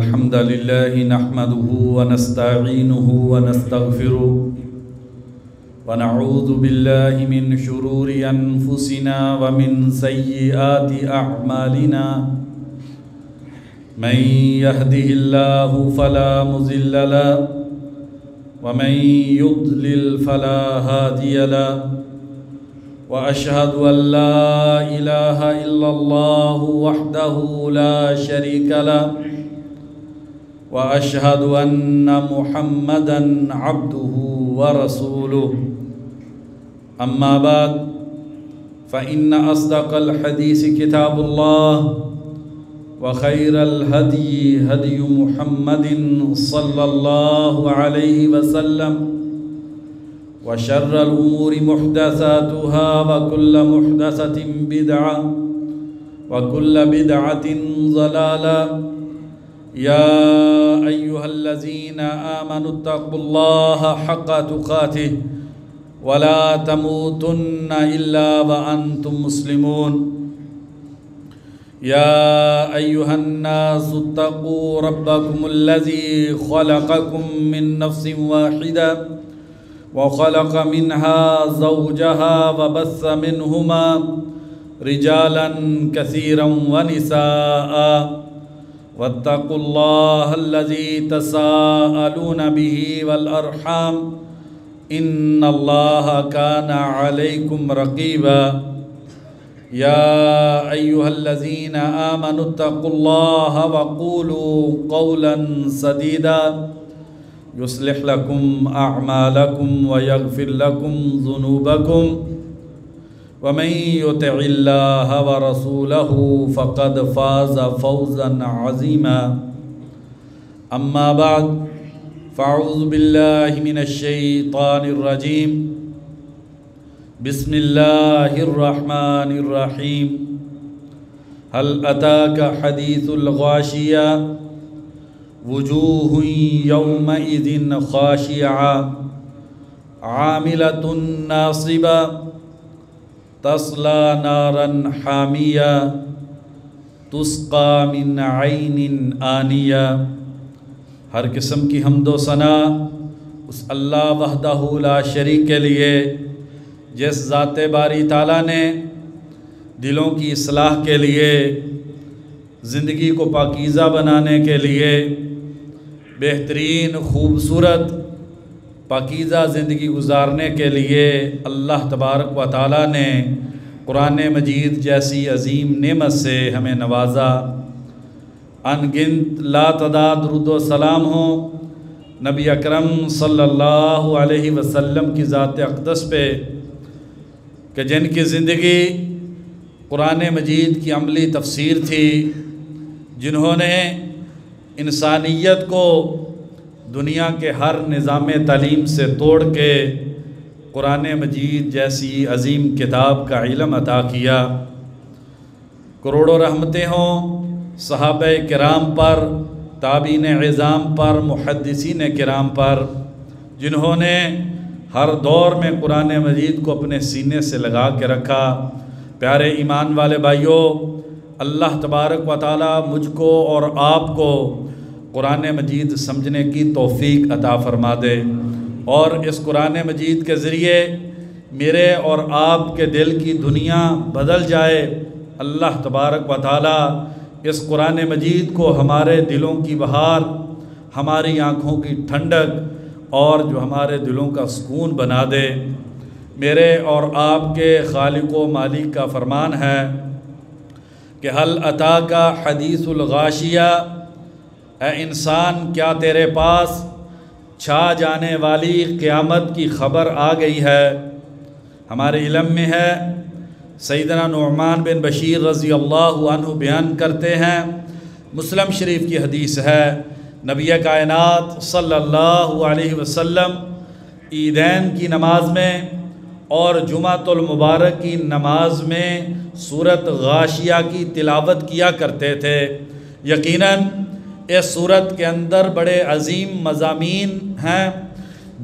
الحمد لله نحمده ونستعينه ونستغفره ونعوذ بالله من شرور أنفسنا ومن سيئات أعمالنا من يهده الله فلا مضل له ومن يضلل فلا هادي له وأشهد أن لا إله إلا الله وحده لا شريك له وأشهد أن محمدًا عبده ورسوله أما بعد فإن أصدق الحديث كتاب الله وخير الهدي هدي محمد صلى الله عليه وسلم وشر الأمور محدثاتها وكل محدثة بدعة وكل بدعة ضلالة يا أيها الذين آمنوا اتقوا الله حق تقاته ولا تموتن إلا وأنتم مسلمون يا أيها الناس اتقوا ربكم الذي خلقكم من نفس واحدة وخلق منها زوجها وبث منهما رجالا كثيرا ونساء واتقوا الله الذي تساءلون به والأرحام إن الله كان عليكم رقيبا يا أيها الذين آمنوا اتقوا الله وقولوا قولا سديدا يصلح لكم أعمالكم ويغفر لكم ذنوبكم ومن يطع الله ورسوله فقد فاز فوزا عظيما أما بعد فأعوذ بالله من الشيطان الرجيم بسم الله الرحمن الرحيم هل أتاك حديث الغاشية وجوه يومئذ خاشعة عاملة ناصبة تصلى نارا حامية تسقى من عين آنية۔ ہر قسم کی حمد و ثنا اس اللہ وحدہ لا شریک کے لیے جس ذات باری تعالیٰ نے دلوں کی اصلاح کے لیے، زندگی کو پاکیزہ بنانے کے لیے، بہترین خوبصورت پاکیزہ زندگی گزارنے کے لیے اللہ تبارک و تعالیٰ نے قرآن مجید جیسی عظیم نعمت سے ہمیں نوازا۔ ان گنت لا تعداد درود و سلام ہوں نبی اکرم صلی اللہ علیہ وسلم کی ذات اقدس پہ کہ جن کی زندگی قرآن مجید کی عملی تفسیر تھی، جنہوں نے انسانیت کو دنیا کے ہر نظام تعلیم سے توڑ کے قرآن مجید جیسی عظیم کتاب کا علم عطا کیا۔ کروڑوں رحمتیں ہوں صحابہ کرام پر، تابعین عظام پر، محدثین کرام پر، جنہوں نے ہر دور میں قرآن مجید کو اپنے سینے سے لگا کے رکھا۔ پیارے ایمان والے بھائیوں، اللہ تبارک و تعالی مجھ کو اور آپ کو قرآن مجید سمجھنے کی توفیق عطا فرما دے، اور اس قرآن مجید کے ذریعے میرے اور آپ کے دل کی دنیا بدل جائے۔ اللہ تبارک و تعالی اس قرآن مجید کو ہمارے دلوں کی بہار، ہماری آنکھوں کی ٹھنڈک اور جو ہمارے دلوں کا سکون بنا دے۔ میرے اور آپ کے خالق و مالک کا فرمان ہے کہ هل اتاک حدیث الغاشیہ، اے انسان کیا تیرے پاس چھا جانے والی قیامت کی خبر آ گئی ہے؟ ہمارے علم میں ہے، سیدنا نعمان بن بشیر رضی اللہ عنہ بیان کرتے ہیں، مسلم شریف کی حدیث ہے، نبی کائنات صلی اللہ علیہ وسلم عیدین کی نماز میں اور جمعہ المبارک کی نماز میں سورت غاشیہ کی تلاوت کیا کرتے تھے۔ یقیناً اس سورت کے اندر بڑے عظیم مضامین ہیں،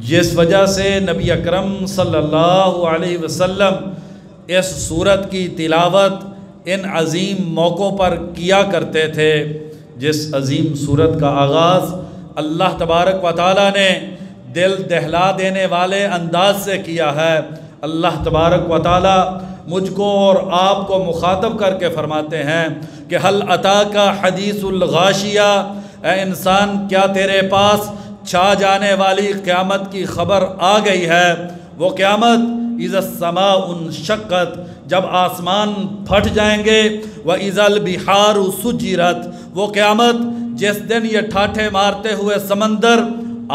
جس وجہ سے نبی اکرم صلی اللہ علیہ وسلم اس سورت کی تلاوت ان عظیم موقعوں پر کیا کرتے تھے جس عظیم صورت کا آغاز اللہ تبارک و تعالیٰ نے دل دہلا دینے والے انداز سے کیا ہے۔ اللہ تبارک و تعالیٰ مجھ کو اور آپ کو مخاطب کر کے فرماتے ہیں کہ حل اتاک حدیث الغاشیہ، اے انسان کیا تیرے پاس چھا جانے والی قیامت کی خبر آ گئی ہے؟ وہ قیامت اذا السماء انشقت، جب آسمان پھٹ جائیں گے، وَإِذَا الْبِحَارُ سُجِّرَتْ، وہ قیامت جس دن یہ ٹھاٹھے مارتے ہوئے سمندر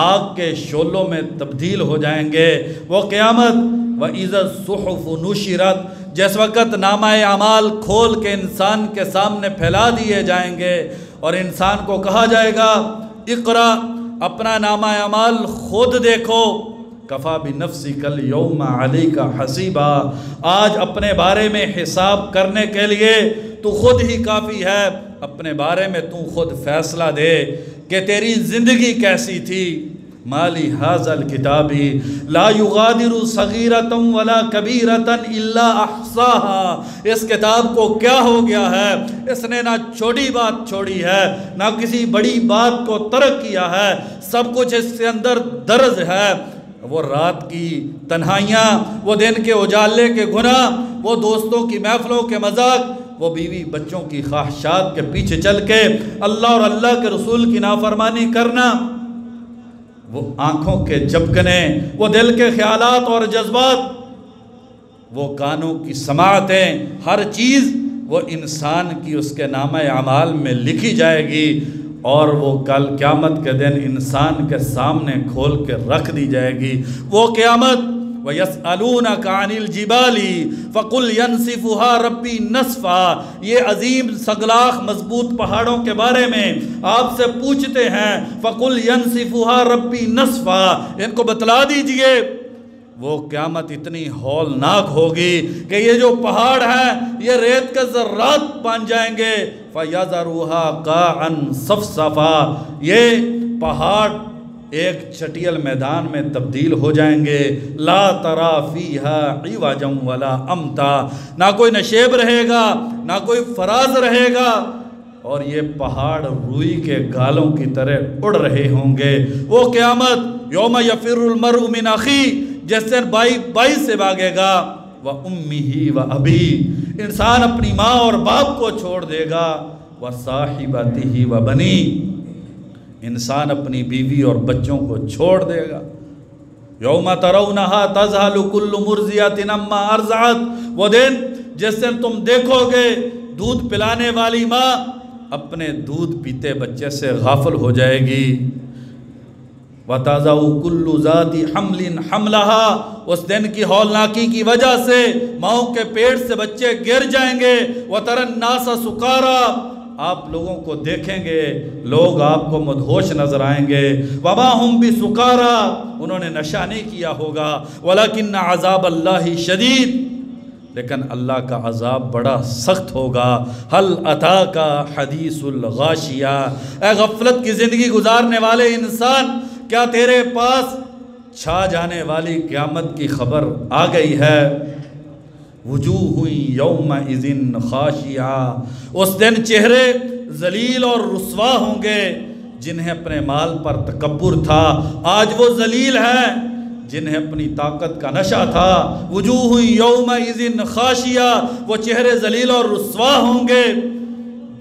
آگ کے شعلوں میں تبدیل ہو جائیں گے، وہ قیامت وَإِذَا الصُّحُفُ نُشِرَتْ، جس وقت نامہ اعمال کھول کے انسان کے سامنے پھیلا دیے جائیں گے اور انسان کو کہا جائے گا اقرا، اپنا نامہ اعمال خود دیکھو، کفا بنفسک اليوم علیک حسیبا، آج اپنے بارے میں حساب کرنے کے لیے تو خود ہی کافی ہے، اپنے بارے میں تو خود فیصلہ دے کہ تیری زندگی کیسی تھی۔ مالی ھذا الکتاب لا یغادر صغیرۃ ولا کبیرۃ الا احصاها، اس کتاب کو کیا ہو گیا ہے، اس نے نہ چھوٹی بات چھوڑی ہے نہ کسی بڑی بات کو ترک کیا ہے، سب کچھ اس کے اندر درج ہے۔ وہ رات کی تنہائیاں، وہ دن کے اجالے کے گناہ، وہ دوستوں کی محفلوں کے مذاق، وہ بیوی بچوں کی خواہشات کے پیچھے چل کے اللہ اور اللہ کے رسول کی نافرمانی کرنا، وہ آنکھوں کے جھپکنے، وہ دل کے خیالات اور جذبات، وہ کانوں کی سماعتیں، ہر چیز وہ انسان کی اس کے نامہ اعمال میں لکھی جائے گی اور وہ کل قیامت کے دن انسان کے سامنے کھول کے رکھ دی جائے گی۔ وہ قیامت وَيَسْأَلُونَكَ عَنِ الْجِبَالِ فَقُلْ يَنْسِفُهَا رَبِّي نَسْفًا، یہ عظیم سگلاخ مضبوط پہاڑوں کے بارے میں آپ سے پوچھتے ہیں، فَقُلْ يَنْسِفُهَا رَبِّي نَسْفًا، ان کو بتلا دیجئے وہ قیامت اتنی ہولناک ہوگی کہ یہ جو پہاڑ ہیں یہ ریت کے ذرات بن جائیں گے، فَيَذَرُهَا قَاعًا صَفْصَفًا، یہ پہاڑ ایک چٹیل میدان میں تبدیل ہو جائیں گے، لا ترى فيها عوجا ولا امتا، نہ کوئی نشیب رہے گا نہ کوئی فراز رہے گا، اور یہ پہاڑ روئی کے گالوں کی طرح اڑ رہے ہوں گے۔ وہ قیامت یوم یفر المرء من اخی، جس دن بائی سے بھاگے گا، وَأُمِّهِ وَأَبِيهِ، انسان اپنی ماں اور باپ کو چھوڑ دے گا، وَصَاحِبَتِهِ وَبَنِيهِ، انسان اپنی بیوی اور بچوں کو چھوڑ دے گا۔ یوم ترونها تذہل کل مرضیۃ عما ارضعت، وہ دن جس دن تم دیکھو گے دودھ پلانے والی ماں اپنے دودھ پیتے بچے سے غافل ہو جائے گی۔ وَتَضَعُ كُلُّ ذَاتِ حَمْلٍ حَمْلَهَا، اس دن کی ہولناکی کی وجہ سے ماؤں کے پیٹ سے بچے گر جائیں گے۔ وَتَرَى النَّاسَ سُكَارَىٰ، آپ لوگوں کو دیکھیں گے، لوگ آپ کو مدہوش نظر آئیں گے۔ وَمَا هُمْ بِسُكَارَىٰ، انہوں نے نشہ نہیں کیا ہوگا۔ وَلَكِنَّ عَذَابَ اللَّهِ شَدِيد، لیکن اللہ کا عذاب بڑا سخت ہوگا۔ هَلْ أَتَاكَ حَدِيثُ الْغَاشِيَةِ، اے غفلت کی زندگی گزارنے والے انسان، کیا تیرے پاس چھا جانے والی قیامت کی خبر آ گئی ہے؟ وجوہ یومئذ خاشعہ، اس دن چہرے ذلیل اور رسوا ہوں گے، جنہیں اپنے مال پر تکبر تھا آج وہ ذلیل ہیں، جنہیں اپنی طاقت کا نشہ تھا۔ وجوہ یومئذ خاشعہ، وہ چہرے ذلیل اور رسوا ہوں گے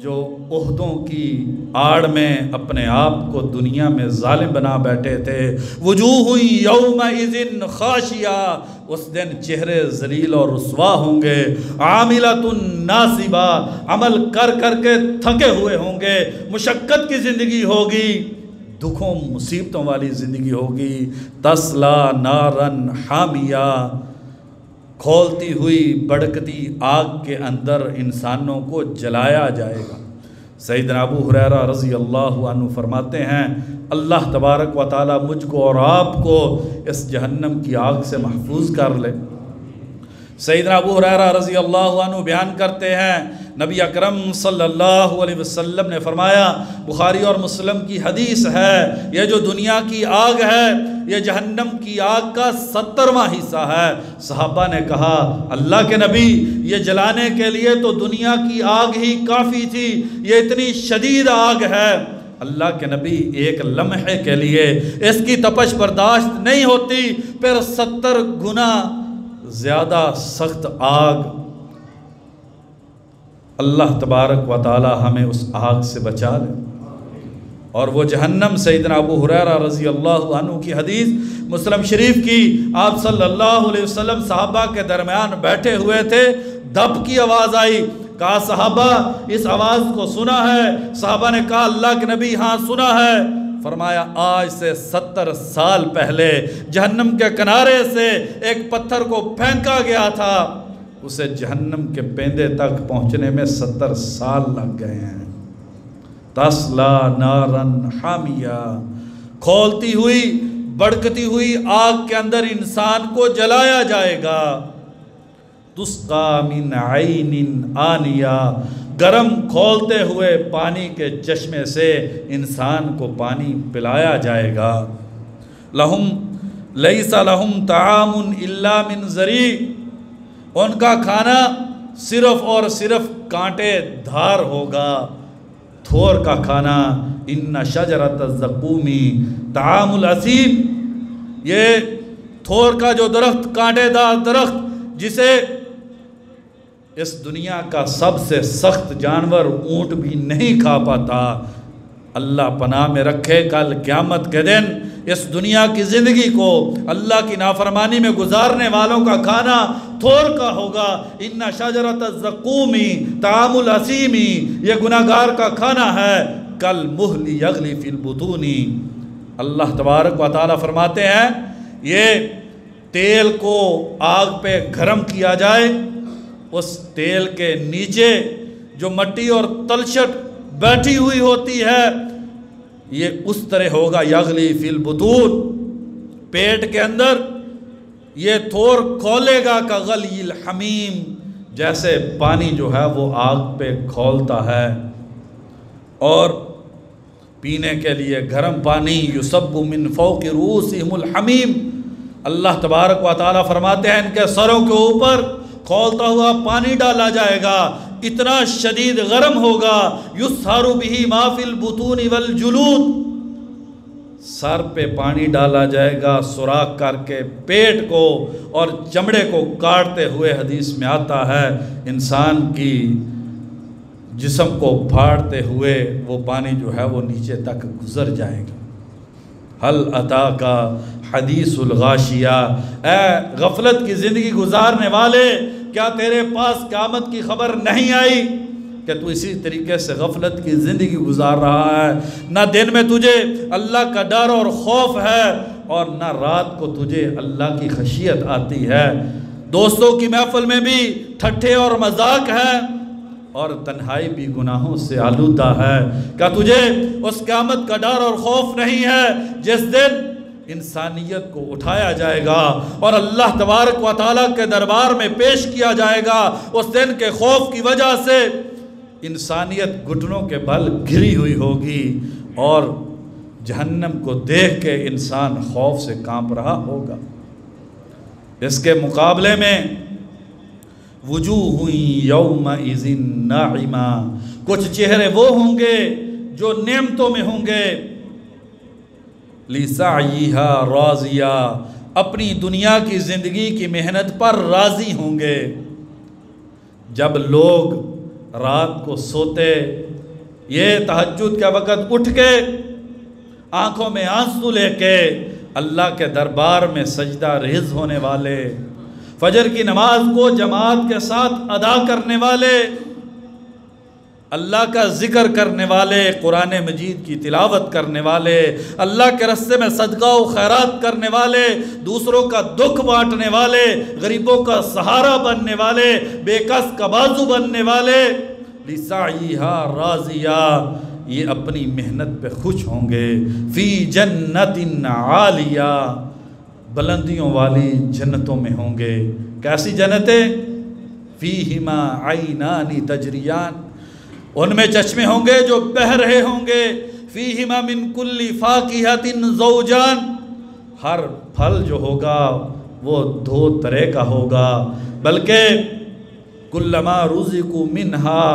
جو عہدوں کی آڑ میں اپنے آپ کو دنیا میں ظالم بنا بیٹھے تھے۔ وجوہ یومئذ خاشعہ، اس دن چہرے ذلیل اور رسوا ہوں گے۔ عاملۃ ناصبہ، عمل کر کر کے تھکے ہوئے ہوں گے، مشقت کی زندگی ہوگی، دکھوں مصیبتوں والی زندگی ہوگی۔ تسلا نارن حامیہ، کھولتی ہوئی بڑکتی آگ کے اندر انسانوں کو جلایا جائے گا۔ سیدنا ابو ہریرہ رضی اللہ عنہ فرماتے ہیں، اللہ تبارک و تعالیٰ مجھ کو اور آپ کو اس جہنم کی آگ سے محفوظ کر لے۔ سیدنا ابو ہریرہ رضی اللہ عنہ بیان کرتے ہیں نبی اکرم صلی اللہ علیہ وسلم نے فرمایا، بخاری اور مسلم کی حدیث ہے، یہ جو دنیا کی آگ ہے یہ جہنم کی آگ کا 70واں حصہ ہے۔ صحابہ نے کہا اللہ کے نبی، یہ جلانے کے لیے تو دنیا کی آگ ہی کافی تھی، یہ اتنی شدید آگ ہے۔ اللہ کے نبی ایک لمحے کے لیے اس کی تپش برداشت نہیں ہوتی، پھر 70 گنا زیادہ سخت آگ۔ اللہ تبارک و تعالی ہمیں اس آگ سے بچا لے۔ اور وہ جہنم، سیدنا ابو ہریرہ رضی اللہ عنہ کی حدیث مسلم شریف کی، آپ صلی اللہ علیہ وسلم صحابہ کے درمیان بیٹھے ہوئے تھے، دب کی آواز آئی، کہا صحابہ اس آواز کو سنا ہے؟ صحابہ نے کہا اللہ کے نبی ہاں سنا ہے۔ فرمایا آج سے 70 سال پہلے جہنم کے کنارے سے ایک پتھر کو پھینکا گیا تھا، اسے جہنم کے پیندے تک پہنچنے میں 70 سال لگ گئے ہیں۔ تسلا نارن حامیہ، کھولتی ہوئی بڑکتی ہوئی آگ کے اندر انسان کو جلایا جائے گا۔ تسقا من عین آنیہ، گرم کھولتے ہوئے پانی کے چشمے سے انسان کو پانی پلایا جائے گا۔ لہم لیس لہم طعام الا من ذریع، ان کا کھانا صرف اور صرف کانٹے دھار ہوگا، تھور کا کھانا۔ ان شجرۃ الزقوم طعام الاثیم، یہ تھور کا جو درخت، کانٹے دار درخت، جسے اس دنیا کا سب سے سخت جانور اونٹ بھی نہیں کھا پاتا، اللہ پناہ میں رکھے کل قیامت کے دن اس دنیا کی زندگی کو اللہ کی نافرمانی میں گزارنے والوں کا کھانا تھور کا ہوگا۔ ان شجرۃ الزقوم طعام الاثیم، یہ گناہگار کا کھانا ہے، کل مہل یغلی فی البطون۔ اللہ تبارک و تعالی فرماتے ہیں یہ تیل کو آگ پہ گرم کیا جائے، اس تیل کے نیچے جو مٹی اور تلچھٹ بیٹھی ہوئی ہوتی ہے یہ اس طرح ہوگا، یغلی فی البطون، پیٹ کے اندر یہ تھور کھولے گا کغلی الحمیم، جیسے پانی جو ہے وہ آگ پہ کھولتا ہے۔ اور پینے کے لیے گرم پانی، یصب من فوق رؤوسہم الحمیم، اللہ تبارک و تعالی فرماتے ہیں ان کے سروں کے اوپر کھولتا ہوا پانی ڈالا جائے گا، اتنا شدید گرم ہوگا، یسحر بہ ما فی البطون والجلود، سر پہ پانی ڈالا جائے گا سوراخ کر کے پیٹ کو اور چمڑے کو کاٹتے ہوئے، حدیث میں آتا ہے انسان کی جسم کو پھاڑتے ہوئے وہ پانی جو ہے وہ نیچے تک گزر جائے گا۔ حل اتاک حدیث الغاشیہ، اے غفلت کی زندگی گزارنے والے، کیا تیرے پاس قیامت کی خبر نہیں آئی کہ تو اسی طریقے سے غفلت کی زندگی گزار رہا ہے؟ نہ دن میں تجھے اللہ کا ڈر اور خوف ہے اور نہ رات کو تجھے اللہ کی خشیت آتی ہے۔ دوستوں کی محفل میں بھی ٹھٹھے اور مذاق ہے اور تنہائی بھی گناہوں سے آلودہ ہے۔ کیا تجھے اس قیامت کا ڈر اور خوف نہیں ہے جس دن انسانیت کو اٹھایا جائے گا اور اللہ تبارک و تعالیٰ کے دربار میں پیش کیا جائے گا؟ اس دن کے خوف کی وجہ سے انسانیت گھٹنوں کے بل گری ہوئی ہوگی اور جہنم کو دیکھ کے انسان خوف سے کانپ رہا ہوگا۔ اس کے مقابلے میں وجوہ یومئذ ناعمہ، کچھ چہرے وہ ہوں گے جو نعمتوں میں ہوں گے، لسعیہا راضیہ، اپنی دنیا کی زندگی کی محنت پر راضی ہوں گے۔ جب لوگ رات کو سوتے، یہ تہجد کے وقت اٹھ کے آنکھوں میں آنسو لے کے اللہ کے دربار میں سجدہ ریز ہونے والے، فجر کی نماز کو جماعت کے ساتھ ادا کرنے والے، اللہ کا ذکر کرنے والے، قرآن مجید کی تلاوت کرنے والے، اللہ کے راستے میں صدقہ و خیرات کرنے والے، دوسروں کا دکھ بانٹنے والے، غریبوں کا سہارا بننے والے، بے کس کا بازو بننے والے، لسعیہا راضیہ، یہ اپنی محنت پہ خوش ہوں گے، فی جنت عالیہ، بلندیوں والی جنتوں میں ہوں گے۔ کیسی جنتیں؟ فیہما عینان تجریان، ان میں چشمے ہوں گے جو بہہ رہے ہوں گے، فیہما من کل فاکہۃ زوجان، ہر پھل جو ہوگا وہ 2 طرح کا ہوگا، بلکہ کلما رزقوا منہا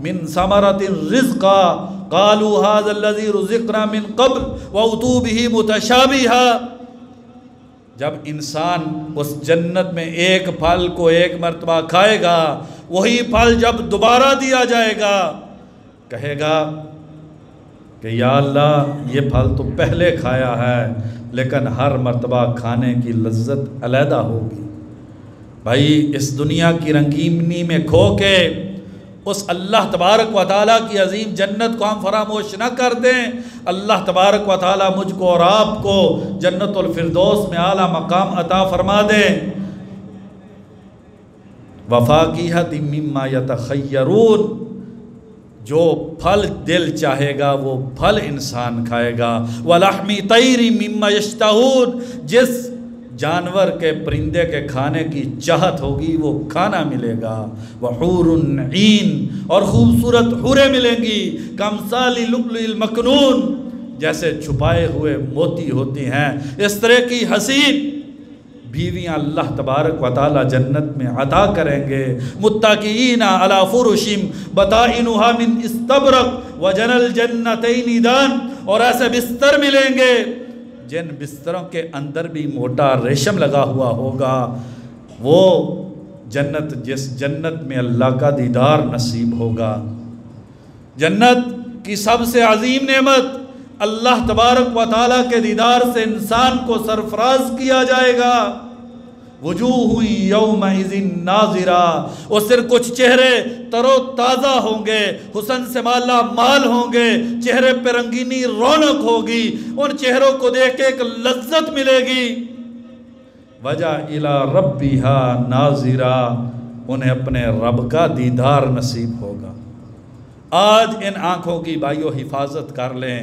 من ثمرۃ رزقا قالوا ھذا الذی رزقنا من قبل واتوا بہ متشابہا۔ جب انسان اس جنت میں ایک پھل کو ایک مرتبہ کھائے گا، وہی پھل جب دوبارہ دیا جائے گا کہے گا کہ یا اللہ یہ پھل تو پہلے کھایا ہے، لیکن ہر مرتبہ کھانے کی لذت علیحدہ ہوگی۔ بھائی اس دنیا کی رنگینی میں کھو کے اس اللہ تبارک و تعالیٰ کی عظیم جنت کو ہم فراموش نہ کر دیں۔ اللہ تبارک و تعالیٰ مجھ کو اور آپ کو جنت الفردوس میں اعلیٰ مقام عطا فرما دیں۔ وَفَاكِهَةٍ مِّمَّا يَتَخَيَّرُونَ، جو پھل دل چاہے گا وہ پھل انسان کھائے گا۔ وَلَحْمِ طَيْرٍ مِّمَّا يَشْتَهُونَ، جس جانور کے پرندے کے کھانے کی چاہت ہوگی وہ کھانا ملے گا۔ وَحُورٌ عِین، اور خوبصورت حوریں ملیں گی، کَمْثَالِ لُؤْلُؤِ الْمَكْنُونِ، جیسے چھپائے ہوئے موتی ہوتی ہیں، اس طرح کی حسین بیویاں اللہ تبارک و تعالی جنت میں عطا کریں گے۔ متکئین علی فرش بطائنها من استبرق وجنى الجنتین دان، اور ایسے بستر ملیں گے جن بستروں کے اندر بھی موٹا ریشم لگا ہوا ہوگا۔ وہ جنت، جس جنت میں اللہ کا دیدار نصیب ہوگا۔ جنت کی سب سے عظیم نعمت اللہ تبارک و تعالیٰ کے دیدار سے انسان کو سرفراز کیا جائے گا۔ وجوہ یومئذ ناظرہ، اور صرف کچھ چہرے تر و تازہ ہوں گے، حسن سے مالا مال ہوں گے، چہرے پہ رنگینی رونق ہوگی، ان چہروں کو دیکھ کے ایک لذت ملے گی۔ وجہ الی ربہا ناظرہ، انہیں اپنے رب کا دیدار نصیب ہوگا۔ آج ان آنکھوں کی بھائیو حفاظت کر لیں،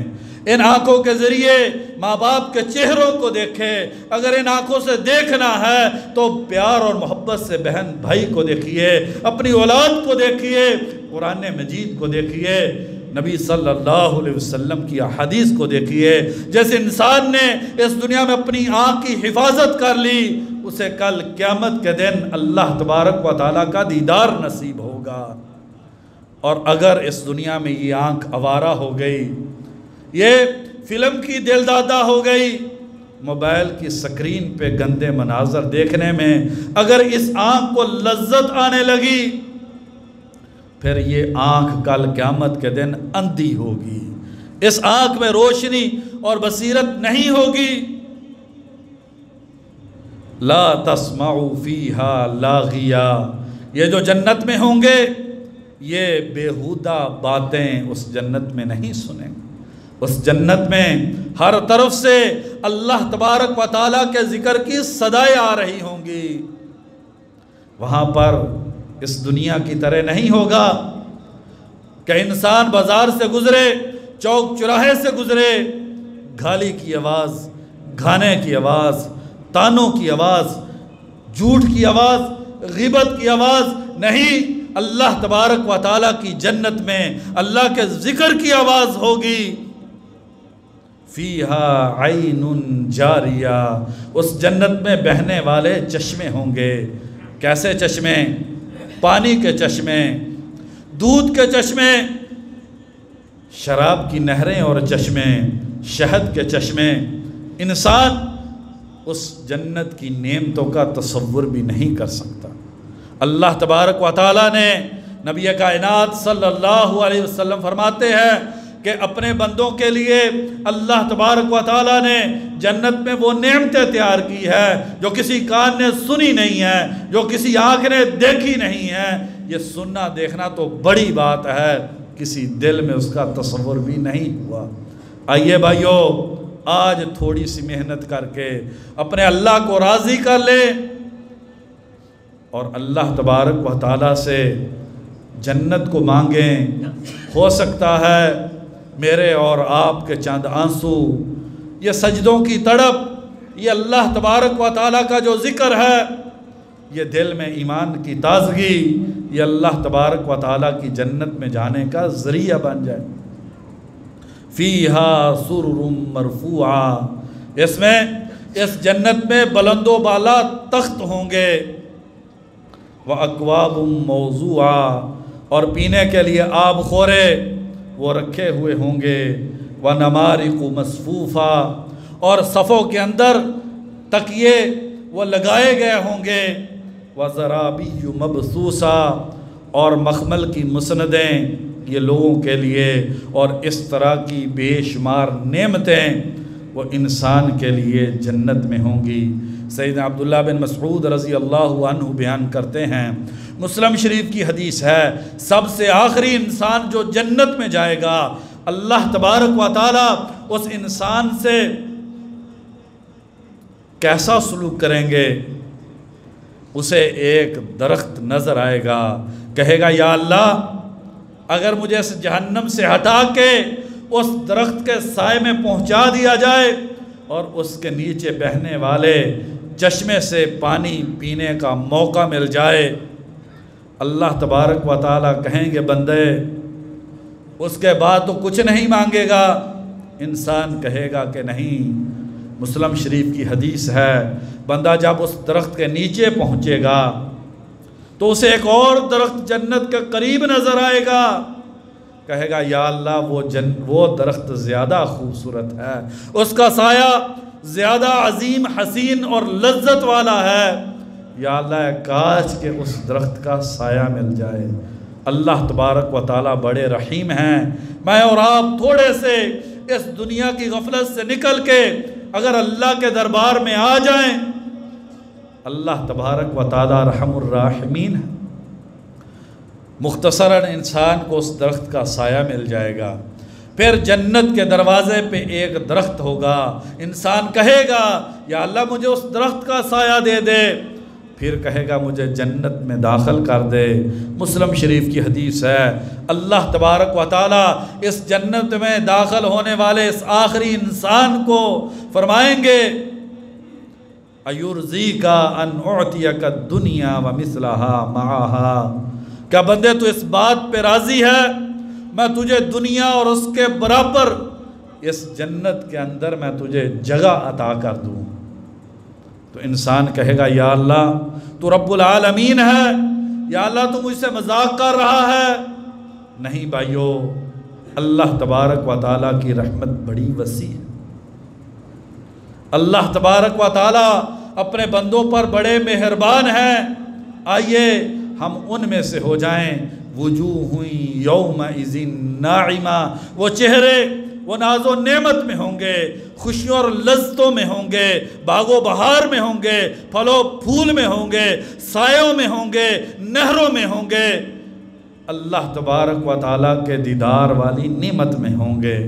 ان آنکھوں کے ذریعے ماں باپ کے چہروں کو دیکھیں۔ اگر ان آنکھوں سے دیکھنا ہے تو پیار اور محبت سے بہن بھائی کو دیکھیے، اپنی اولاد کو دیکھیے، قرآن مجید کو دیکھیے، نبی صلی اللہ علیہ وسلم کی احادیث کو دیکھیے۔ جیسے انسان نے اس دنیا میں اپنی آنکھ کی حفاظت کر لی، اسے کل قیامت کے دن اللہ تبارک و تعالیٰ کا دیدار نصیب ہوگا۔ اور اگر اس دنیا میں یہ آنکھ آوارہ ہو گئی، یہ فلم کی دل دادہ ہو گئی، موبائل کی سکرین پہ گندے مناظر دیکھنے میں اگر اس آنکھ کو لذت آنے لگی، پھر یہ آنکھ کل قیامت کے دن اندھی ہوگی، اس آنکھ میں روشنی اور بصیرت نہیں ہوگی۔ لا تسمع فیہا لاغیہ، یہ جو جنت میں ہوں گے یہ بیہودہ باتیں اس جنت میں نہیں سنیں۔ اس جنت میں ہر طرف سے اللہ تبارک و تعالیٰ کے ذکر کی صدائیں آ رہی ہوں گی۔ وہاں پر اس دنیا کی طرح نہیں ہوگا کہ انسان بازار سے گزرے، چوک چراہے سے گزرے، گالی کی آواز، گانے کی آواز، تانوں کی آواز، جھوٹ کی آواز، غیبت کی آواز نہیں۔ اللہ تبارک و تعالیٰ کی جنت میں اللہ کے ذکر کی آواز ہوگی۔ فیہا عین جاریہ، اس جنت میں بہنے والے چشمے ہوں گے۔ کیسے چشمے؟ پانی کے چشمے، دودھ کے چشمے، شراب کی نہریں اور چشمے، شہد کے چشمے۔ انسان اس جنت کی نعمتوں کا تصور بھی نہیں کر سکتا۔ اللہ تبارک و تعالیٰ نے، نبی کائنات صلی اللہ علیہ وسلم فرماتے ہیں کہ اپنے بندوں کے لیے اللہ تبارک و تعالیٰ نے جنت میں وہ نعمتیں تیار کی ہے جو کسی کان نے سنی نہیں ہے، جو کسی آنکھ نے دیکھی نہیں ہے۔ یہ سننا دیکھنا تو بڑی بات ہے، کسی دل میں اس کا تصور بھی نہیں ہوا۔ آئیے بھائیو، آج تھوڑی سی محنت کر کے اپنے اللہ کو راضی کر لیں اور اللہ تبارک و تعالیٰ سے جنت کو مانگیں۔ ہو سکتا ہے میرے اور آپ کے چند آنسو، یہ سجدوں کی تڑپ، یہ اللہ تبارک و تعالیٰ کا جو ذکر ہے، یہ دل میں ایمان کی تازگی یہ اللہ تبارک و تعالیٰ کی جنت میں جانے کا ذریعہ بن جائے۔ فیہا سرر مرفوعہ، اس میں اس جنت میں بلند و بالا تخت ہوں گے، وَأَكْوَابٌ مَوْضُوعَةٌ، اور پینے کے لیے آب خورے وہ رکھے ہوئے ہوں گے، وَنَمَارِقُ مَصْفُوفَةٌ، اور صفوں کے اندر تکیے وہ لگائے گئے ہوں گے، وَزَرَابِيُّ مَبْثُوثَةٌ، اور مخمل کی مسندیں یہ لوگوں کے لیے، اور اس طرح کی بے شمار نعمتیں وہ انسان کے لیے جنت میں ہوں گی۔ سیدنا عبداللہ بن مسعود رضی اللہ عنہ بیان کرتے ہیں، مسلم شریف کی حدیث ہے، سب سے آخری انسان جو جنت میں جائے گا، اللہ تبارک و تعالیٰ اس انسان سے کیسا سلوک کریں گے؟ اسے ایک درخت نظر آئے گا، کہے گا یا اللہ اگر مجھے اس جہنم سے ہٹا کے اس درخت کے سائے میں پہنچا دیا جائے اور اس کے نیچے بہنے والے چشمے سے پانی پینے کا موقع مل جائے، اللہ تبارک و تعالیٰ کہیں گے بندے اس کے بعد تو کچھ نہیں مانگے گا؟ انسان کہے گا کہ نہیں۔ مسلم شریف کی حدیث ہے، بندہ جب اس درخت کے نیچے پہنچے گا تو اسے ایک اور درخت جنت کے قریب نظر آئے گا، کہے گا یا اللہ وہ درخت زیادہ خوبصورت ہے، اس کا سایہ زیادہ عظیم حسین اور لذت والا ہے، یا اللہ کاش کہ اس درخت کا سایہ مل جائے۔ اللہ تبارک و تعالیٰ بڑے رحیم ہیں۔ میں اور آپ تھوڑے سے اس دنیا کی غفلت سے نکل کے اگر اللہ کے دربار میں آ جائیں، اللہ تبارک و تعالیٰ رحم الراحمین ہے، مختصراً انسان کو اس درخت کا سایہ مل جائے گا۔ پھر جنت کے دروازے پہ ایک درخت ہوگا، انسان کہے گا یا اللہ مجھے اس درخت کا سایہ دے دے، پھر کہے گا مجھے جنت میں داخل کر دے۔ مسلم شریف کی حدیث ہے، اللہ تبارک و تعالیٰ اس جنت میں داخل ہونے والے اس آخری انسان کو فرمائیں گے ایرضیک ان اعطیک الدنیا ومثلها معها، کیا بندے تو اس بات پہ راضی ہے میں تجھے دنیا اور اس کے برابر اس جنت کے اندر میں تجھے جگہ عطا کر دوں؟ تو انسان کہے گا یا اللہ تو رب العالمین ہے، یا اللہ تو مجھ سے مذاق کر رہا ہے۔ نہیں بھائیو، اللہ تبارک و تعالیٰ کی رحمت بڑی وسیع ہے، اللہ تبارک و تعالیٰ اپنے بندوں پر بڑے مہربان ہیں۔ آئیے ہم ان میں سے ہو جائیں۔ وجوہ یومئذ ناعمہ، وہ چہرے وہ ناز و نعمت میں ہوں گے، خوشیوں اور لذتوں میں ہوں گے، باغ و بہار میں ہوں گے، پھل و پھول میں ہوں گے، سایوں میں ہوں گے، نہروں میں ہوں گے، اللہ تبارک و تعالیٰ کے دیدار والی نعمت میں ہوں گے۔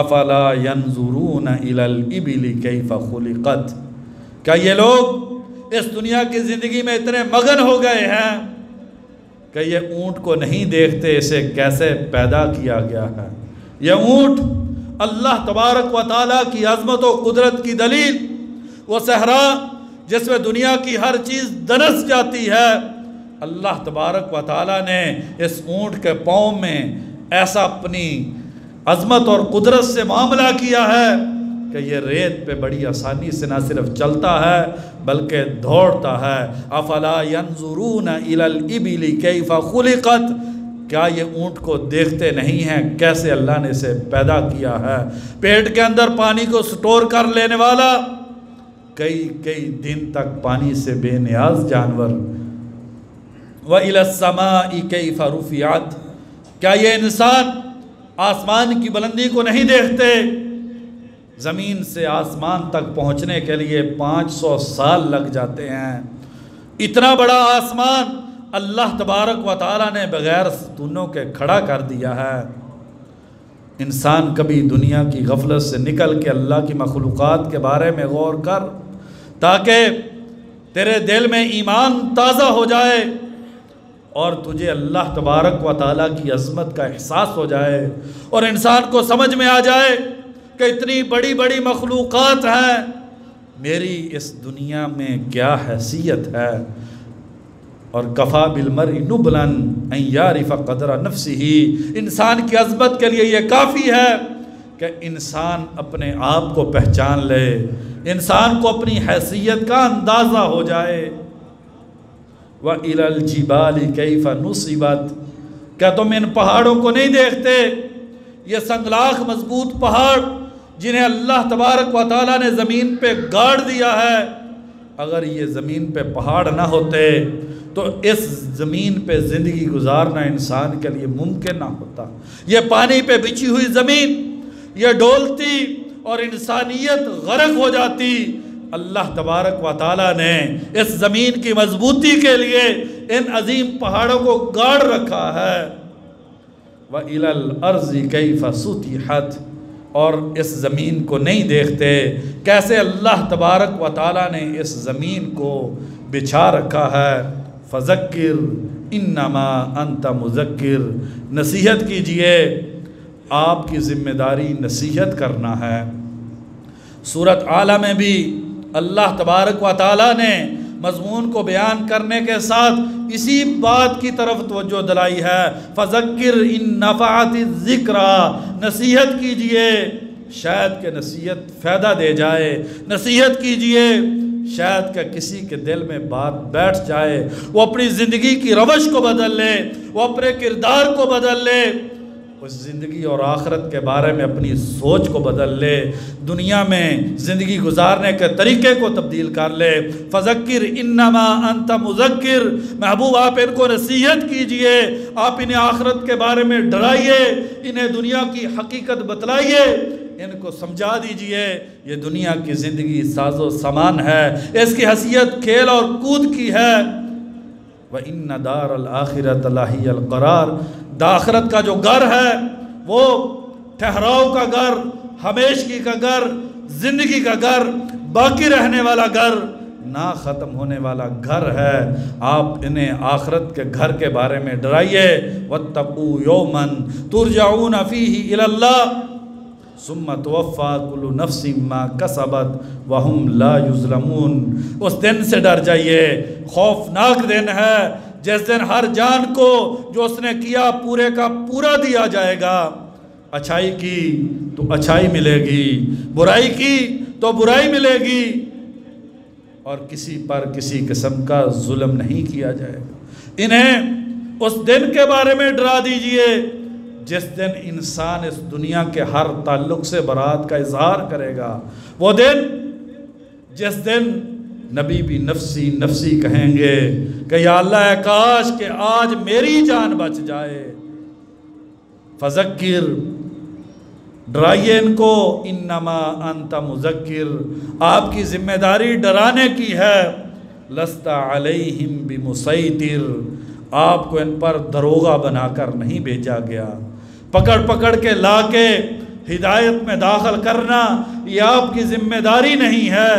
افلا ينظرون الى الابل کیف خلقت، کیا یہ لوگ اس دنیا کی زندگی میں اتنے مگن ہو گئے ہیں کہ یہ اونٹ کو نہیں دیکھتے اسے کیسے پیدا کیا گیا ہے؟ یہ اونٹ اللہ تبارک و تعالیٰ کی عظمت و قدرت کی دلیل، وہ صحرا جس میں دنیا کی ہر چیز دنس جاتی ہے، اللہ تبارک و تعالیٰ نے اس اونٹ کے پاؤں میں ایسا اپنی عظمت اور قدرت سے معاملہ کیا ہے کہ یہ ریت پہ بڑی آسانی سے نہ صرف چلتا ہے بلکہ دوڑتا ہے۔ افلا ينظرون الى الابل کیف خلقت، کیا یہ اونٹ کو دیکھتے نہیں ہیں کیسے اللہ نے اسے پیدا کیا ہے؟ پیٹ کے اندر پانی کو سٹور کر لینے والا، کئی دن تک پانی سے بے نیاز جانور۔ وَإِلَى السَّمَاءِ كَيْفَ رُفِعَتْ، کیا یہ انسان آسمان کی بلندی کو نہیں دیکھتے؟ زمین سے آسمان تک پہنچنے کے لیے 500 سال لگ جاتے ہیں۔ اتنا بڑا آسمان اللہ تبارک و تعالیٰ نے بغیر ستونوں کے کھڑا کر دیا ہے۔ انسان کبھی دنیا کی غفلت سے نکل کے اللہ کی مخلوقات کے بارے میں غور کر، تاکہ تیرے دل میں ایمان تازہ ہو جائے اور تجھے اللہ تبارک و تعالیٰ کی عظمت کا احساس ہو جائے، اور انسان کو سمجھ میں آ جائے کہ اتنی بڑی بڑی مخلوقات ہیں میری اس دنیا میں کیا حیثیت ہے، اور کفا بالمرء نبلا ان یعرف قدر نفسہ، انسان کی عظمت کے لیے یہ کافی ہے کہ انسان اپنے آپ کو پہچان لے، انسان کو اپنی حیثیت کا اندازہ ہو جائے۔ وَإِلَى الْجِبَالِ كَيْفَ نُصِبَتْ، کیا تم ان پہاڑوں کو نہیں دیکھتے؟ یہ سنگلاخ مضبوط پہاڑ جنہیں اللہ تبارک و تعالیٰ نے زمین پہ گاڑ دیا ہے، اگر یہ زمین پہ پہاڑ نہ ہوتے تو اس زمین پہ زندگی گزارنا انسان کے لیے ممکن نہ ہوتا۔ یہ پانی پہ بچھی ہوئی زمین یہ ڈولتی اور انسانیت غرق ہو جاتی، اللہ تبارک و تعالیٰ نے اس زمین کی مضبوطی کے لیے ان عظیم پہاڑوں کو گاڑ رکھا ہے۔ وَإِلَى الْأَرْضِ كَيْفَ سُطِحَتْ، اور اس زمین کو نہیں دیکھتے کیسے اللہ تبارک و تعالیٰ نے اس زمین کو بچھا رکھا ہے۔ فذکر انما انت مذکر، نصیحت کیجئے، آپ کی ذمہ داری نصیحت کرنا ہے۔ سورت اعلیٰ میں بھی اللہ تبارک و تعالیٰ نے مضمون کو بیان کرنے کے ساتھ اسی بات کی طرف توجہ دلائی ہے، فذکر ان نفعت الذکریٰ، نصیحت کیجئے، شاید کہ نصیحت فائدہ دے جائے، نصیحت کیجئے، شاید کہ کسی کے دل میں بات بیٹھ جائے، وہ اپنی زندگی کی روش کو بدل لے، وہ اپنے کردار کو بدل لے، اس زندگی اور آخرت کے بارے میں اپنی سوچ کو بدل لے، دنیا میں زندگی گزارنے کے طریقے کو تبدیل کر لے۔ فذکر انما انت مذکر، محبوب آپ ان کو نصیحت کیجئے، آپ انہیں آخرت کے بارے میں ڈرائیے، انہیں دنیا کی حقیقت بتلائیے، ان کو سمجھا دیجئے یہ دنیا کی زندگی ساز و سامان ہے، اس کی حیثیت کھیل اور کود کی ہے۔ وَإِنَّ دَارَ الْآخِرَةَ لَهِيَ الْقَرَارُ، آخرت کا جو گھر ہے وہ ٹھہراؤ کا گھر، ہمیشگی کا گھر، زندگی کا گھر، باقی رہنے والا گھر، نہ ختم ہونے والا گھر ہے۔ آپ انہیں آخرت کے گھر کے بارے میں ڈرائیے۔ وَاتَّقُوا يَوْمًا تُرْجَعُونَ فِيهِ إِلَى اللَّهِ ثُمَّ تُوَفَّى كُلُّ نَفْسٍ مَا كَسَبَتْ وَهُمْ لَا يُظْلَمُونَ، اس دن سے ڈر جائیے، خوفناک دن ہے جس دن ہر جان کو جو اس نے کیا پورے کا پورا دیا جائے گا۔ اچھائی کی تو اچھائی ملے گی، برائی کی تو برائی ملے گی، اور کسی پر کسی قسم کا ظلم نہیں کیا جائے گا۔ انہیں اس دن کے بارے میں ڈرا دیجئے جس دن انسان اس دنیا کے ہر تعلق سے برات کا اظہار کرے گا، وہ دن جس دن نبی بھی نفسی نفسی کہیں گے کہ یا اللہ اے کاش کہ آج میری جان بچ جائے۔ فذکر، ڈرائیے ان کو، انما انت مذکر، آپ کی ذمہ داری ڈرانے کی ہے، لست علیہم بمسیطر، آپ کو ان پر دروغہ بنا کر نہیں بھیجا گیا، پکڑ پکڑ کے لا کے ہدایت میں داخل کرنا یہ آپ کی ذمہ داری نہیں ہے۔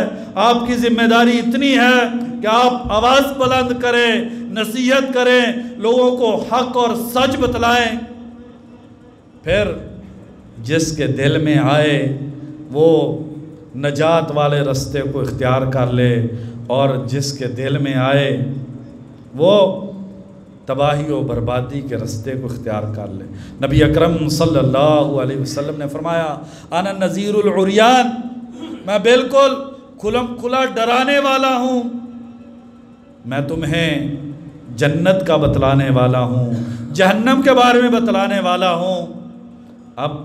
آپ کی ذمہ داری اتنی ہے کہ آپ آواز بلند کریں، نصیحت کریں، لوگوں کو حق اور سچ بتلائیں، پھر جس کے دل میں آئے وہ نجات والے رستے کو اختیار کر لے، اور جس کے دل میں آئے وہ تباہی و بربادی کے رستے کو اختیار کر لے۔ نبی اکرم صلی اللہ علیہ وسلم نے فرمایا، انا النذیر العریان، میں بالکل کھلم کھلا ڈرانے والا ہوں، میں تمہیں جنت کا بتلانے والا ہوں، جہنم کے بارے میں بتلانے والا ہوں۔ اب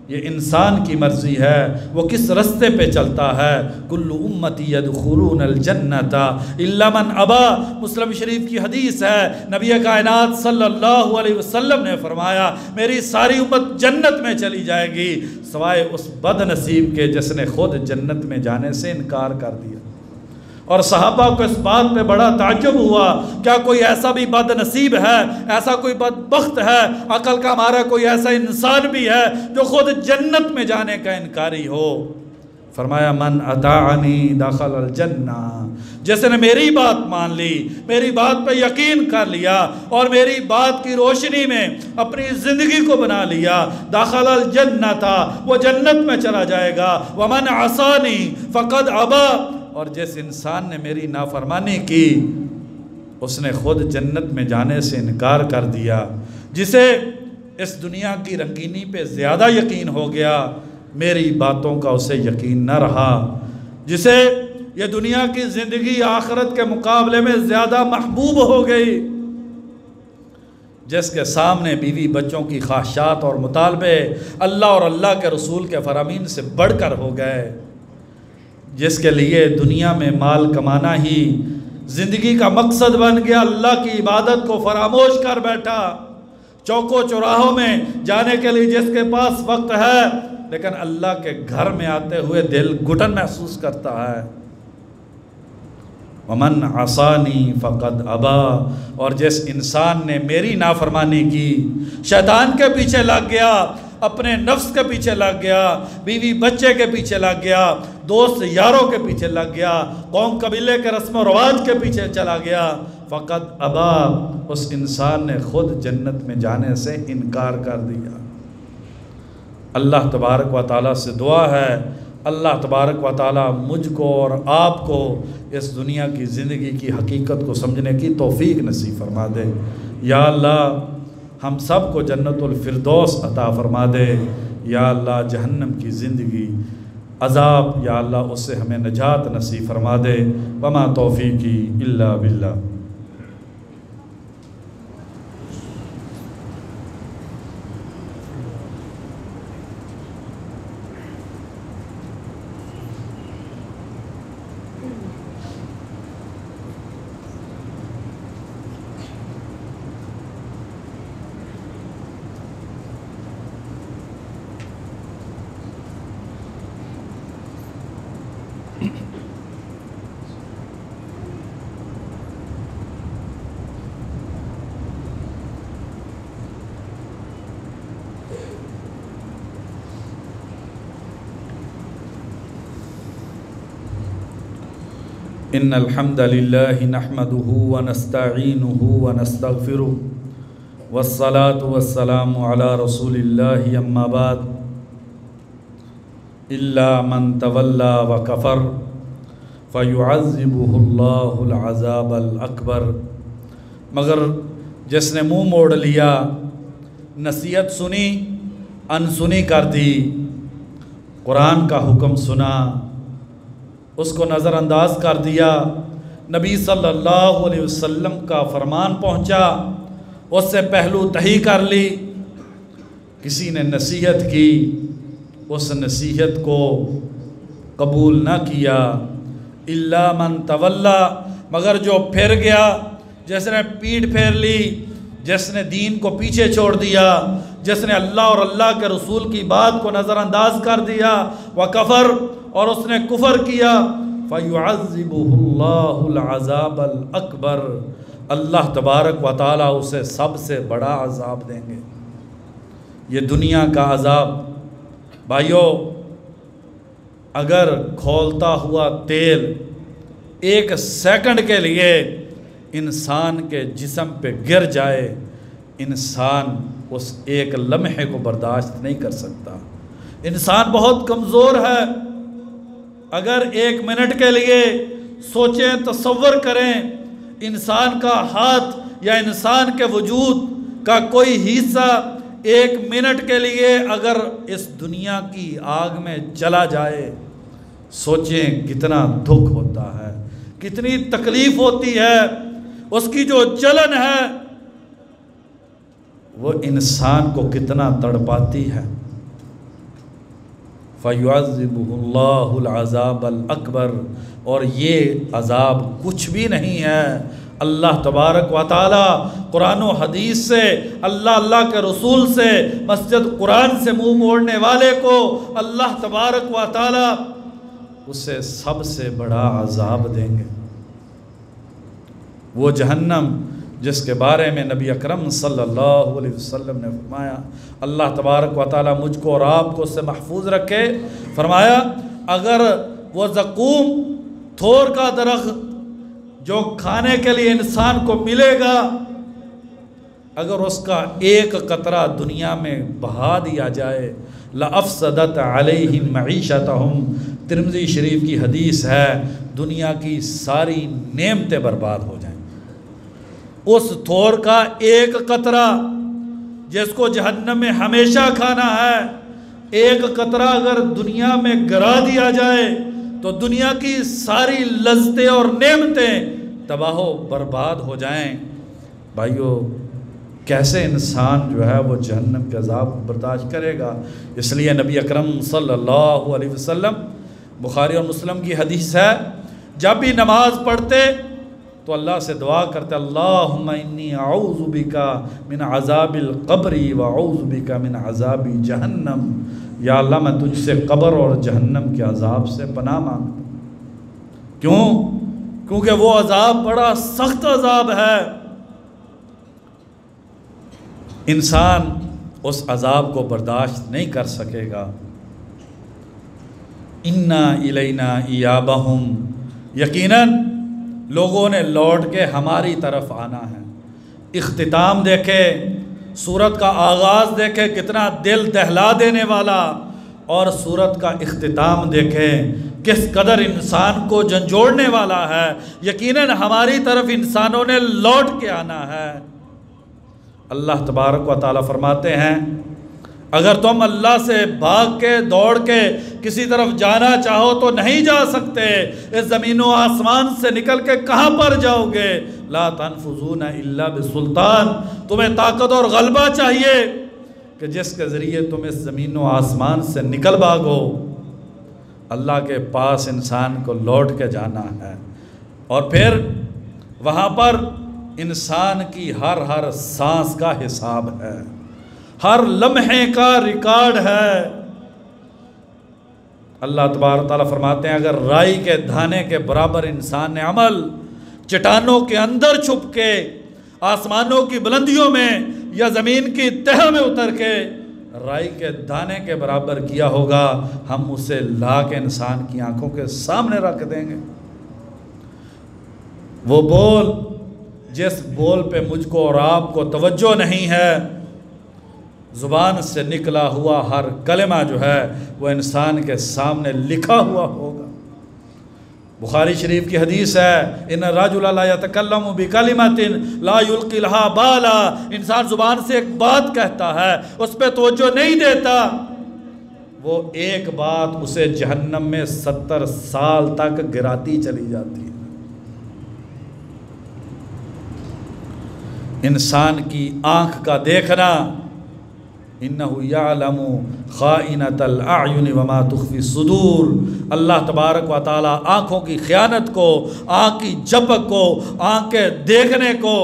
یہ انسان کی مرضی ہے وہ کس رستے پہ چلتا ہے۔ کل امتی یدخلون الجنت الا من ابا، مسلم شریف کی حدیث ہے، نبی کائنات صلی اللہ علیہ وسلم نے فرمایا میری ساری امت جنت میں چلی جائے گی سوائے اس بد نصیب کے جس نے خود جنت میں جانے سے انکار کر دیا۔ اور صحابہ کو اس بات پہ بڑا تعجب ہوا، کیا کوئی ایسا بھی بد نصیب ہے، ایسا کوئی بدبخت ہے، عقل کا ہمارا کوئی ایسا انسان بھی ہے جو خود جنت میں جانے کا انکاری ہو؟ فرمایا من اطاعنی دخل الجنہ، جس نے میری بات مان لی، میری بات پہ یقین کر لیا اور میری بات کی روشنی میں اپنی زندگی کو بنا لیا، دخل الجنہ تھا، وہ جنت میں چلا جائے گا۔ ومن عصانی فقد ابا، اور جس انسان نے میری نافرمانی کی اس نے خود جنت میں جانے سے انکار کر دیا۔ جسے اس دنیا کی رنگینی پہ زیادہ یقین ہو گیا، میری باتوں کا اسے یقین نہ رہا۔ جسے یہ دنیا کی زندگی آخرت کے مقابلے میں زیادہ محبوب ہو گئی، جس کے سامنے بیوی بچوں کی خواہشات اور مطالبے اللہ اور اللہ کے رسول کے فرامین سے بڑھ کر ہو گئے، جس کے لیے دنیا میں مال کمانا ہی زندگی کا مقصد بن گیا، اللہ کی عبادت کو فراموش کر بیٹھا، چوکوں چوراہوں میں جانے کے لیے جس کے پاس وقت ہے لیکن اللہ کے گھر میں آتے ہوئے دل گھٹن محسوس کرتا ہے۔ ومن عصانی فقد ابا، اور جس انسان نے میری نافرمانی کی، شیطان کے پیچھے لگ گیا، اپنے نفس کے پیچھے لگ گیا، بیوی بچے کے پیچھے لگ گیا، دوست یاروں کے پیچھے لگ گیا، قوم قبیلے کے رسم و رواج کے پیچھے چلا گیا، فقد ابا، اس انسان نے خود جنت میں جانے سے انکار کر دیا۔ اللہ تبارک و تعالیٰ سے دعا ہے، اللہ تبارک و تعالیٰ مجھ کو اور آپ کو اس دنیا کی زندگی کی حقیقت کو سمجھنے کی توفیق نصیب فرما دے۔ یا اللہ ہم سب کو جنت الفردوس عطا فرما دے۔ یا اللہ جہنم کی زندگی، عذاب، یا اللہ اس سے ہمیں نجات نصیب فرما دے۔ وما توفیقی الا باللہ۔ ان الحمد للہ نحمده ونستعینه ونستغفره والصلاة والسلام على رسول اللہ اما بعد الا من تولى وكفر فيعذبه اللہ العذاب الاکبر، مگر جس نے منہ موڑ لیا، نصیحت سنی انسنی کر دی، قرآن کا حکم سنا اس کو نظر انداز کر دیا، نبی صلی اللہ علیہ وسلم کا فرمان پہنچا اس سے پہلو تہی کر لی، کسی نے نصیحت کی اس نصیحت کو قبول نہ کیا، الا من تولا، مگر جو پھر گیا، جس نے پیٹھ پھیر لی، جس نے دین کو پیچھے چھوڑ دیا، جس نے اللہ اور اللہ کے رسول کی بات کو نظر انداز کر دیا، وکفر، اور اس نے کفر کیا، فَيُعَذِّبُهُ اللَّهُ الْعَذَابَ الْأَكْبَرَ، اللہ تبارک و تعالیٰ اسے سب سے بڑا عذاب دیں گے۔ یہ دنیا کا عذاب بھائیو، اگر کھولتا ہوا تیل ایک سیکنڈ کے لیے انسان کے جسم پہ گر جائے، انسان اس ایک لمحے کو برداشت نہیں کر سکتا۔ انسان بہت کمزور ہے، اگر ایک منٹ کے لیے سوچیں، تصور کریں، انسان کا ہاتھ یا انسان کے وجود کا کوئی حصہ ایک منٹ کے لیے اگر اس دنیا کی آگ میں چلا جائے، سوچیں کتنا دکھ ہوتا ہے، کتنی تکلیف ہوتی ہے، اس کی جو جلن ہے وہ انسان کو کتنا تڑپاتی ہے۔ فَيُعَذِّبُهُ اللَّهُ الْعَذَابَ الْأَكْبَرَ، اور یہ عذاب کچھ بھی نہیں ہے۔ اللہ تبارک و تعالیٰ قرآن و حدیث سے، اللہ کے رسول سے، مسجد قرآن سے منہ موڑنے والے کو اللہ تبارک و تعالیٰ اسے سب سے بڑا عذاب دیں گے۔ وہ جہنم جس کے بارے میں نبی اکرم صلی اللہ علیہ وسلم نے فرمایا، اللہ تبارک و تعالیٰ مجھ کو اور آپ کو اس سے محفوظ رکھے، فرمایا اگر وہ زقوم تھور کا درخت جو کھانے کے لیے انسان کو ملے گا، اگر اس کا ایک قطرہ دنیا میں بہا دیا جائے، لَأَفْسَدَتْ عَلَيْهِمْ مَعِيشَتَهُمْ، ترمذی شریف کی حدیث ہے، دنیا کی ساری نعمتیں برباد ہو جائیں۔ اس تھور کا ایک قطرہ جس کو جہنم میں ہمیشہ کھانا ہے، ایک قطرہ اگر دنیا میں گرا دیا جائے تو دنیا کی ساری لذتیں اور نعمتیں تباہ و برباد ہو جائیں۔ بھائیو، کیسے انسان جو ہے وہ جہنم کے عذاب کو برداشت کرے گا؟ اس لیے نبی اکرم صلی اللہ علیہ وسلم، بخاری اور مسلم کی حدیث ہے، جب بھی نماز پڑھتے تو اللہ سے دعا کرتے، اللہم انی اعوذ بک من عذاب القبر واعوذ بک من عذاب جہنم، یا اللہ میں تجھ سے قبر اور جہنم کے عذاب سے پناہ مانگتا ہوں۔ کیوں؟ کیونکہ وہ عذاب بڑا سخت عذاب ہے، انسان اس عذاب کو برداشت نہیں کر سکے گا۔ اِنَّا اِلَيْنَا إِيَابَهُمْ، یقیناً لوگوں نے لوٹ کے ہماری طرف آنا ہے۔ اختتام دیکھے، سورت کا آغاز دیکھے کتنا دل دہلا دینے والا، اور سورت کا اختتام دیکھے کس قدر انسان کو جھنجھوڑنے والا ہے۔ یقیناً ہماری طرف انسانوں نے لوٹ کے آنا ہے۔ اللہ تبارک و تعالیٰ فرماتے ہیں، اگر تم اللہ سے بھاگ کے دوڑ کے کسی طرف جانا چاہو تو نہیں جا سکتے، اس زمین و آسمان سے نکل کے کہاں پر جاؤ گے؟ لا تنفذون الا بسلطان، تمہیں طاقت اور غلبہ چاہیے کہ جس کے ذریعے تم اس زمین و آسمان سے نکل بھاگو۔ اللہ کے پاس انسان کو لوٹ کے جانا ہے، اور پھر وہاں پر انسان کی ہر سانس کا حساب ہے، ہر لمحے کا ریکارڈ ہے۔ اللہ تبارک تعالیٰ فرماتے ہیں، اگر رائی کے دانے کے برابر انسان نے عمل چٹانوں کے اندر چھپ کے، آسمانوں کی بلندیوں میں یا زمین کی تہہ میں اتر کے رائی کے دانے کے برابر کیا ہوگا، ہم اسے لا کے انسان کی آنکھوں کے سامنے رکھ دیں گے۔ وہ بول جس بول پہ مجھ کو اور آپ کو توجہ نہیں ہے، زبان سے نکلا ہوا ہر کلمہ جو ہے وہ انسان کے سامنے لکھا ہوا ہوگا۔ بخاری شریف کی حدیث ہے، ان الرجل لا يتکلم بکلمۃ لا یلقی لها بالا، انسان زبان سے ایک بات کہتا ہے، اس پہ توجہ نہیں دیتا، وہ ایک بات اسے جہنم میں 70 سال تک گراتی چلی جاتی ہے۔ انسان کی آنکھ کا دیکھنا، اِنَّهُ يَعْلَمُ خَائِنَةَ الْأَعْيُنِ وَمَا تُخْفِي الصُّدُورُ، اللہ تبارک و تعالیٰ آنکھوں کی خیانت کو، آنکھ کی جھپک کو، آنکھ کے دیکھنے کو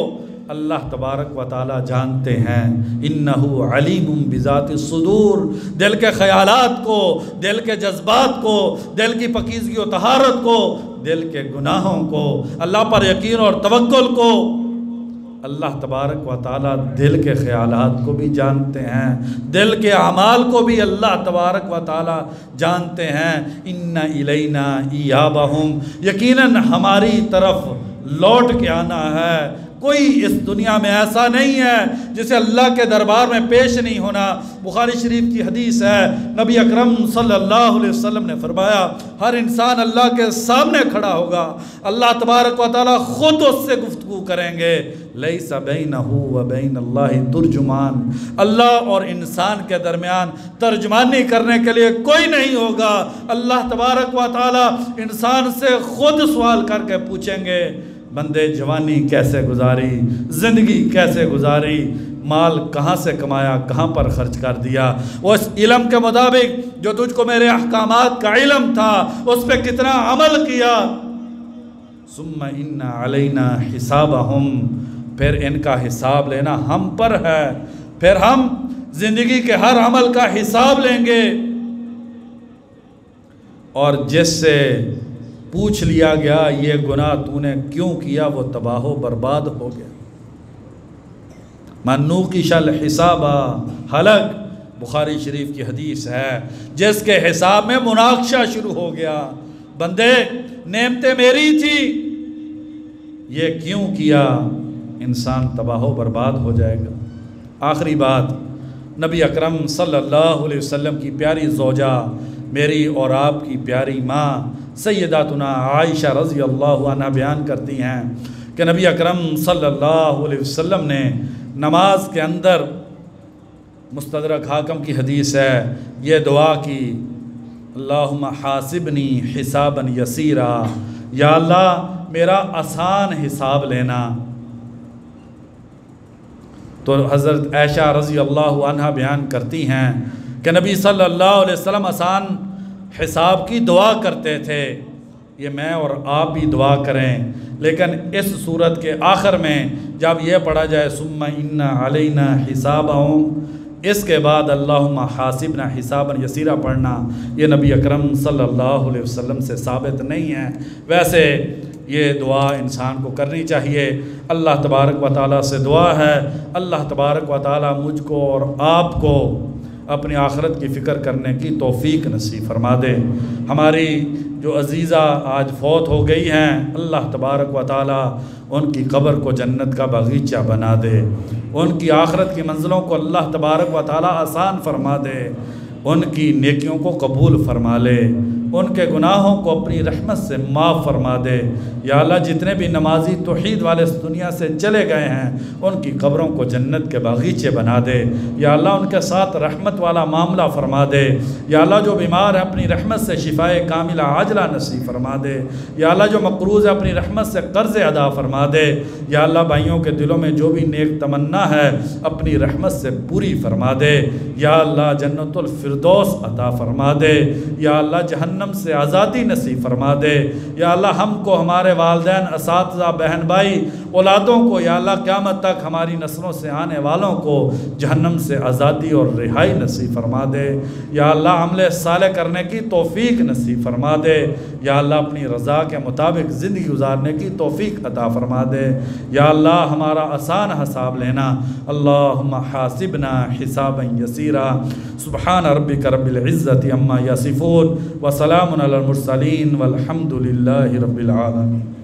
اللہ تبارک و تعالیٰ جانتے ہیں۔ اِنَّهُ عَلِيمٌ بِذَاتِ الصُّدُورِ، دل کے خیالات کو، دل کے جذبات کو، دل کی پاکیزگی و طہارت کو، دل کے گناہوں کو، اللہ پر یقین اور توکل کو، اللہ تبارک و تعالیٰ دل کے خیالات کو بھی جانتے ہیں، دل کے اعمال کو بھی اللہ تبارک و تعالیٰ جانتے ہیں۔ اِنَّ إِلَيْنَا إِيَابَهُمْ، یقیناً ہماری طرف لوٹ کے آنا ہے۔ کوئی اس دنیا میں ایسا نہیں ہے جسے اللہ کے دربار میں پیش نہیں ہونا۔ بخاری شریف کی حدیث ہے، نبی اکرم صلی اللہ علیہ وسلم نے فرمایا، ہر انسان اللہ کے سامنے کھڑا ہوگا، اللہ تبارک و تعالیٰ خود اس سے گفتگو کریں گے۔ لیس بینہ و بین اللہ ترجمان، اللہ اور انسان کے درمیان ترجمانی کرنے کے لیے کوئی نہیں ہوگا۔ اللہ تبارک و تعالیٰ انسان سے خود سوال کر کے پوچھیں گے، بندے جوانی کیسے گزاری، زندگی کیسے گزاری، مال کہاں سے کمایا، کہاں پر خرچ کر دیا، وہ اس علم کے مطابق جو تجھ کو میرے احکامات کا علم تھا اس پہ کتنا عمل کیا۔ ثم ان علینا حسابہم، پھر ان کا حساب لینا ہم پر ہے، پھر ہم زندگی کے ہر عمل کا حساب لیں گے، اور جس سے پوچھ لیا گیا یہ گناہ تو نے کیوں کیا، وہ تباہ و برباد ہو گیا۔ من نوقش الحساب ہلک، بخاری شریف کی حدیث ہے، جس کے حساب میں مناقشہ شروع ہو گیا، بندے نعمتیں میری تھی، یہ کیوں کیا، انسان تباہ و برباد ہو جائے گا۔ آخری بات، نبی اکرم صلی اللہ علیہ وسلم کی پیاری زوجہ، میری اور آپ کی پیاری ماں سیداتنا عائشہ رضی اللہ عنہ بیان کرتی ہیں کہ نبی اکرم صلی اللہ علیہ وسلم نے نماز کے اندر، مستدرک حاکم کی حدیث ہے، یہ دعا کی، اللہم حاسبنی حسابا یسیرا، یا اللہ میرا آسان حساب لینا۔ تو حضرت عائشہ رضی اللہ عنہ بیان کرتی ہیں کہ نبی صلی اللہ علیہ وسلم آسان حساب کی دعا کرتے تھے، یہ میں اور آپ بھی دعا کریں، لیکن اس صورت کے آخر میں جب یہ پڑھا جائے ثم ان علینا حسابہم، اس کے بعد اللہم حاسبنا حسابا یسیرا پڑھنا، یہ نبی اکرم صلی اللہ علیہ وسلم سے ثابت نہیں ہے۔ ویسے یہ دعا انسان کو کرنی چاہیے۔ اللہ تبارک و تعالیٰ سے دعا ہے، اللہ تبارک و تعالیٰ مجھ کو اور آپ کو اپنی آخرت کی فکر کرنے کی توفیق نصیب فرما دے۔ ہماری جو عزیزہ آج فوت ہو گئی ہیں، اللہ تبارک و تعالیٰ ان کی قبر کو جنت کا باغیچہ بنا دے، ان کی آخرت کی منزلوں کو اللہ تبارک و تعالیٰ آسان فرما دے، ان کی نیکیوں کو قبول فرما لے، ان کے گناہوں کو اپنی رحمت سے معاف فرما دے۔ یا اللہ جتنے بھی نمازی توحید والے اس دنیا سے چلے گئے ہیں، ان کی قبروں کو جنت کے باغیچے بنا دے۔ یا اللہ ان کے ساتھ رحمت والا معاملہ فرما دے۔ یا اللہ جو بیمار ہے اپنی رحمت سے شفائے کاملہ عاجلہ نصیب فرما دے۔ یا اللہ جو مقروض ہے اپنی رحمت سے قرض ادا فرما دے۔ یا اللہ بھائیوں کے دلوں میں جو بھی نیک تمنا ہے اپنی رحمت سے پوری فرما دے۔ یا اللہ جنت الفردوس عطا فرما دے۔ یا اللہ جہنم سے آزادی نصیب فرما دے۔ یا اللہ ہم کو، ہمارے والدین، اساتذہ، بہن بھائی، اولادوں کو، یا اللہ قیامت تک ہماری نسلوں سے آنے والوں کو جہنم سے آزادی اور رہائی نصیب فرما دے۔ یا اللہ عمل صالح کرنے کی توفیق نصیب فرما دے۔ یا اللہ اپنی رضا کے مطابق زندگی گزارنے کی توفیق عطا فرما دے۔ یا اللہ ہمارا آسان حساب لینا۔ اللہم حاسبنا حسابا یسیرا۔ سبحان ربک رب العزت عما یصفون وسلام علی المرسلین والحمد للہ رب العالمین۔